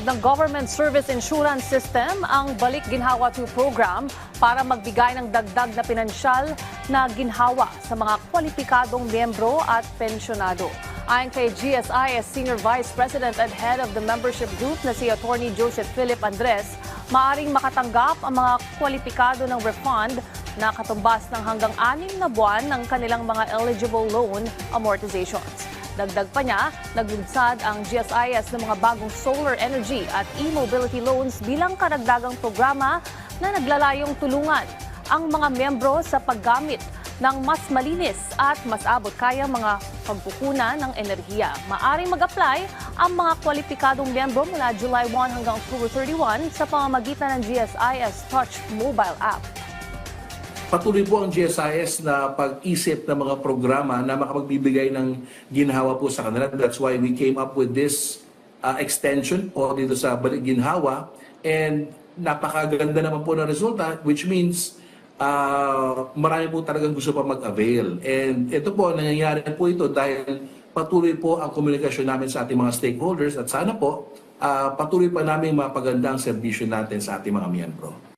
ng Government Service Insurance System ang Balik Ginhawa 2 program para magbigay ng dagdag na pinansyal na ginhawa sa mga kwalipikadong miyembro at pensyonado. Ayon kay GSIS Senior Vice President and Head of the Membership Group na si Attorney Joseph Philip Andres, maaaring makatanggap ang mga kwalipikado ng refund na katumbas ng hanggang 6 na buwan ng kanilang mga eligible loan amortizations. Dagdag pa niya, naglunsad ang GSIS ng mga bagong solar energy at e-mobility loans bilang karagdagang programa na naglalayong tulungan ang mga miyembro sa paggamit ng mas malinis at mas abot kayang mga pagkukunan ng enerhiya. Maaring mag-apply ang mga kwalipikadong miyembro mula July 1 hanggang October 31 sa pamamagitan ng GSIS Touch mobile app. Patuloy po ang GSIS na pag-isip ng mga programa na makapagbibigay ng ginhawa po sa kanila. That's why we came up with this extension po dito sa Balik Ginhawa. And napakaganda naman po ng resulta, which means marami po talagang gusto pa mag-avail. And ito po, nangyayari po ito dahil patuloy po ang komunikasyon namin sa ating mga stakeholders at sana po patuloy pa namin mapaganda ang serbisyo natin sa ating mga miyembro.